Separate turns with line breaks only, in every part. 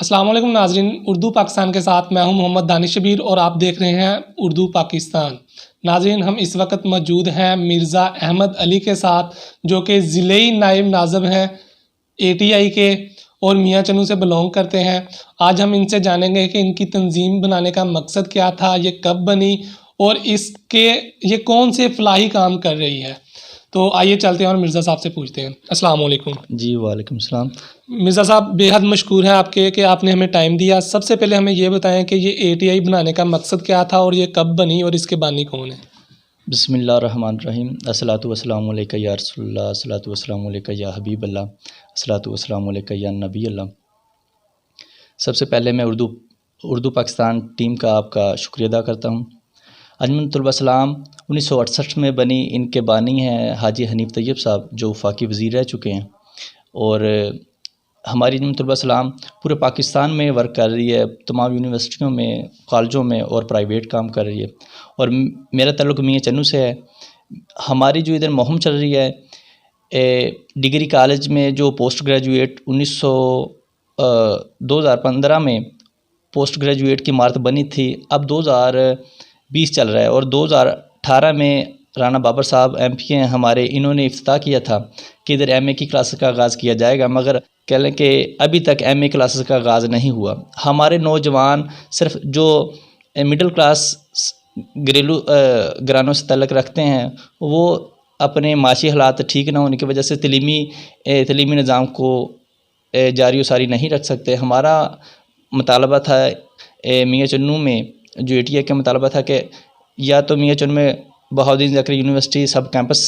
السلام علیکم ناظرین، اردو پاکستان کے ساتھ میں ہوں محمد دانش شبیر اور آپ دیکھ رہے ہیں اردو پاکستان۔ ناظرین، ہم اس وقت موجود ہیں مرزا احمد علی کے ساتھ، جو کہ ضلعی نائب ناظم ہیں ATI کے اور میاں چنو سے بلونگ کرتے ہیں۔ آج ہم ان سے جانیں گے کہ ان کی تنظیم بنانے کا مقصد کیا تھا، یہ کب بنی اور اس کے یہ کون سے فلاحی کام کر رہی ہے۔ تو آئیے چلتے ہیں اور مرزا صاحب سے پوچھتے ہیں۔ السلام علیکم۔
جی وعلیکم السلام۔
مرزا صاحب بے حد مشکور ہیں آپ کے کہ آپ نے ہمیں ٹائم دیا۔ سب سے پہلے ہمیں یہ بتائیں کہ یہ ATI بنانے کا مقصد کیا تھا اور یہ کب بنی اور اس کے بانی کون ہیں؟
بسم اللہ الرحمن الرحیم۔ الصلاۃ والسلام علیکہ یا رسول اللہ، الصلاۃ والسلام علیکہ یا حبیب اللہ، الصلاۃ والسلام علیکہ یا نبی اللہ۔ سب سے پہلے میں اردو پاکستان ٹیم کا آپ کا شکریہ ادا کرتا ہوں۔ انجمن طلبہ اسلام 1968 میں بنی، ان کے بانی ہیں حاجی حنیف طیب صاحب، جو وفاقی وزیر رہ چکے ہیں، اور ہماری انجمن طلبہ اسلام پورے پاکستان میں ورک کر رہی ہے، تمام یونیورسٹیوں میں، کالجوں میں اور پرائیویٹ کام کر رہی ہے، اور میرا تعلق میاں چنو سے ہے۔ ہماری جو ادھر مہم چل رہی ہے، ڈگری کالج میں جو پوسٹ گریجویٹ 2015 میں پوسٹ گریجویٹ کی عمارت بنی تھی، اب 2020 چل رہا ہے، اور 2018 میں رانا بابر صاحب MP ہیں ہمارے، انہوں نے افتتاح کیا تھا کہ ادھر MA کی کلاسز کا آغاز کیا جائے گا، مگر کہہ لیں کہ ابھی تک MA کلاسز کا آغاز نہیں ہوا۔ ہمارے نوجوان صرف جو مڈل کلاس گھریلو گھرانوں سے تعلق رکھتے ہیں، وہ اپنے معاشی حالات ٹھیک نہ ہونے کی وجہ سے تعلیمی نظام کو جاری و ساری نہیں رکھ سکتے۔ ہمارا مطالبہ تھا میاں چنو میں، جو ATI کا مطالبہ تھا کہ یا تو میاں چنو میں بہاؤالدین زکریا یونیورسٹی سب کیمپس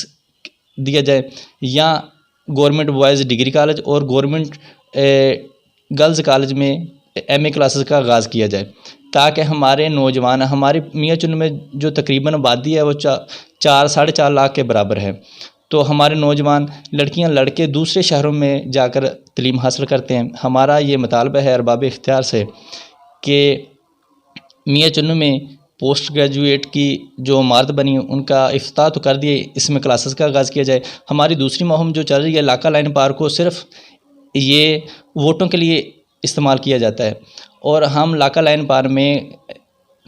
دیا جائے، یا گورنمنٹ بوائز ڈگری کالج اور گورنمنٹ گرلز کالج میں MA کلاسز کا آغاز کیا جائے، تاکہ ہمارے نوجوان، ہماری میاں چنو میں جو تقریباً آبادی ہے وہ 4-4.5 لاکھ کے برابر ہے، تو ہمارے نوجوان لڑکیاں لڑکے دوسرے شہروں میں جا کر تعلیم حاصل کرتے ہیں۔ ہمارا یہ مطالبہ ہے ارباب اختیار سے کہ میاں چنو میں پوسٹ گریجویٹ کی جو عمارت بنی ان کا افتتاح تو کر دیے، اس میں کلاسز کا آغاز کیا جائے۔ ہماری دوسری مہم جو چل رہی ہے، لاکا لائن پارک کو صرف یہ ووٹوں کے لیے استعمال کیا جاتا ہے، اور ہم لاکا لائن پارک میں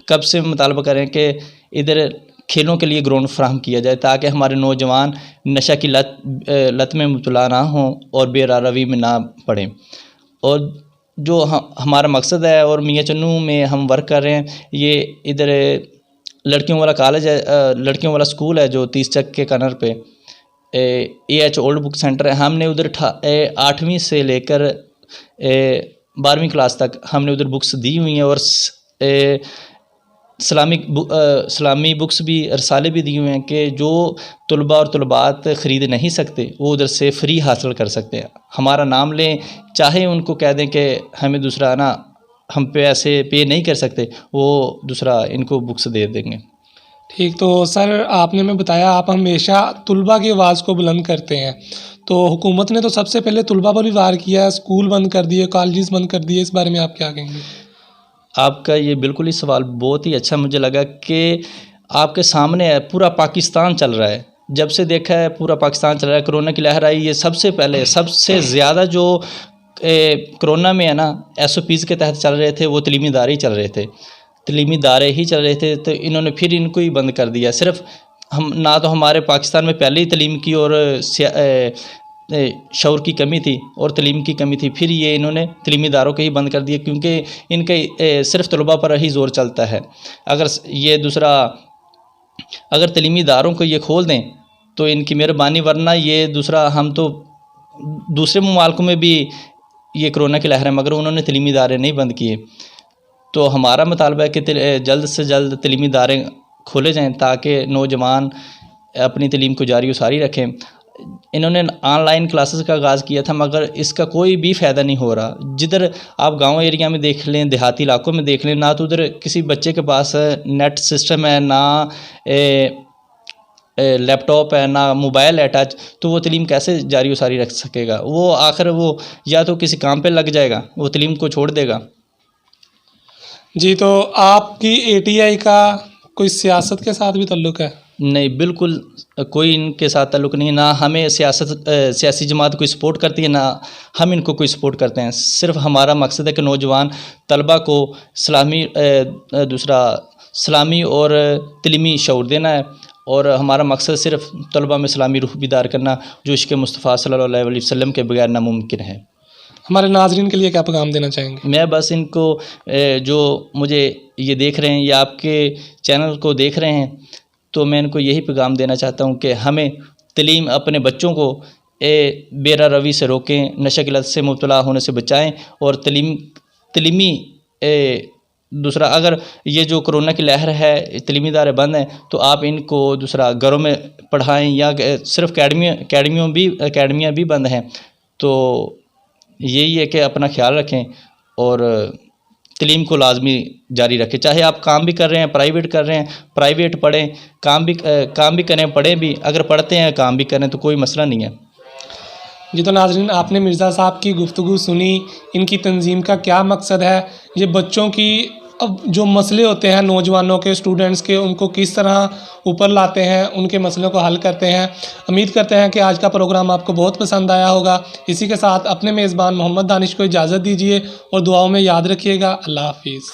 کب سے مطالبہ کریں کہ ادھر کھیلوں کے لیے گراؤنڈ فراہم کیا جائے، تاکہ ہمارے نوجوان نشہ کی لت میں مبتلا نہ ہوں اور بے راہ روی میں نہ پڑیں۔ اور جو ہمارا مقصد ہے اور میاں چنو میں ہم ورک کر رہے ہیں، یہ ادھر لڑکیوں والا کالج ہے، لڑکیوں والا سکول ہے جو 30 چک کے کنر پہ AH اولڈ بک سینٹر ہے۔ ہم نے ادھر 8ویں سے لے کر 12ویں کلاس تک ہم نے ادھر بکس دی ہوئی ہیں، اور اسلامی بکس بھی، رسالے بھی دیے ہوئے ہیں کہ جو طلباء اور طلبات خرید نہیں سکتے وہ ادھر سے فری حاصل کر سکتے ہیں۔ ہمارا نام لیں، چاہے ان کو کہہ دیں کہ ہمیں دوسرا نا، ہم پیسے پے نہیں کر سکتے، وہ دوسرا ان کو بکس دے دیں گے۔
ٹھیک، تو سر آپ نے ہمیں بتایا آپ ہمیشہ طلباء کی آواز کو بلند کرتے ہیں، تو حکومت نے تو سب سے پہلے طلباء پر بھی وار کیا ہے، اسکول بند کر دیے، کالجز بند کر دیے، اس بارے میں آپ کیا کہیں گے؟
آپ کا یہ بالکل ہی سوال بہت ہی اچھا مجھے لگا کہ آپ کے سامنے ہے، پورا پاکستان چل رہا ہے، جب سے دیکھا ہے پورا پاکستان چل رہا ہے۔ کرونا کی لہر آئی، یہ سب سے پہلے سب سے زیادہ جو کرونا میں ہے نا SOPs کے تحت چل رہے تھے، وہ تعلیمی ادارے ہی چل رہے تھے، تعلیمی ادارے ہی چل رہے تھے، تو انہوں نے پھر ان کو ہی بند کر دیا۔ صرف ہم نہ تو ہمارے پاکستان میں پہلے ہی تعلیم کی اور شعور کی کمی تھی اور تعلیم کی کمی تھی، پھر یہ انہوں نے تعلیمی اداروں کو ہی بند کر دیا، کیونکہ ان کے صرف طلباء پر ہی زور چلتا ہے۔ اگر تعلیمی اداروں کو یہ کھول دیں تو ان کی مہربانی، ورنہ یہ دوسرا، ہم تو دوسرے ممالکوں میں بھی یہ کرونا کی لہر ہے، مگر انہوں نے تعلیمی ادارے نہیں بند کیے۔ تو ہمارا مطالبہ ہے کہ جلد سے جلد تعلیمی ادارے کھولے جائیں، تاکہ نوجوان اپنی تعلیم کو جاری و ساری رکھیں۔ انہوں نے آن لائن کلاسز کا آغاز کیا تھا، مگر اس کا کوئی بھی فائدہ نہیں ہو رہا۔ جدھر آپ گاؤں ایریا میں دیکھ لیں، دیہاتی علاقوں میں دیکھ لیں، نہ تو ادھر کسی بچے کے پاس نیٹ سسٹم ہے، نہ لیپ ٹاپ ہے، نہ موبائل ہے ٹچ، تو وہ تعلیم کیسے جاری و ساری رکھ سکے گا؟ وہ آخر وہ یا تو کسی کام پہ لگ جائے گا، وہ تعلیم کو چھوڑ دے گا۔
جی، تو آپ کی ATI کا کوئی سیاست کے ساتھ بھی تعلق ہے؟
نہیں بالکل کوئی ان کے ساتھ تعلق نہیں، نہ ہمیں سیاسی جماعت کوئی سپورٹ کرتی ہے، نہ ہم ان کو کوئی سپورٹ کرتے ہیں. صرف ہمارا مقصد ہے کہ نوجوان طلبہ کو اسلامی اور تعلیمی شعور دینا ہے، اور ہمارا مقصد صرف طلبہ میں اسلامی روح بیدار کرنا، جو عشق مصطفیٰ صلی اللہ علیہ وسلم کے بغیر ناممکن ہے.
ہمارے ناظرین کے لیے کیا پیغام دینا چاہیں گے؟
میں بس ان کو جو مجھے یہ دیکھ رہے ہیں یا آپ کے چینل کو دیکھ رہے ہیں، تو میں ان کو یہی پیغام دینا چاہتا ہوں کہ ہمیں تعلیم اپنے بچوں کو بے راہ روی سے روکیں، نشہ کی لت سے مبتلا ہونے سے بچائیں، اور تعلیمی دوسرا اگر یہ جو کرونا کی لہر ہے تعلیمی ادارے بند ہیں تو آپ ان کو دوسرا گھروں میں پڑھائیں، یا صرف اکیڈمیاں بھی بند ہیں. تو یہی ہے کہ اپنا خیال رکھیں اور تعلیم کو لازمی جاری رکھیں، چاہے آپ کام بھی کر رہے ہیں، پرائیویٹ کر رہے ہیں، پرائیویٹ پڑھیں، کام بھی کریں، پڑھیں بھی، اگر پڑھتے ہیں کام بھی کریں تو کوئی مسئلہ نہیں ہے.
جی تو ناظرین، آپ نے مرزا صاحب کی گفتگو سنی، ان کی تنظیم کا کیا مقصد ہے، یہ بچوں کی اب جو مسئلے ہوتے ہیں نوجوانوں کے، اسٹوڈنٹس کے، ان کو کس طرح اوپر لاتے ہیں، ان کے مسئلوں کو حل کرتے ہیں. امید کرتے ہیں کہ آج کا پروگرام آپ کو بہت پسند آیا ہوگا. اسی کے ساتھ اپنے میزبان محمد دانش کو اجازت دیجیے اور دعاؤں میں یاد رکھیے گا. اللہ حافظ.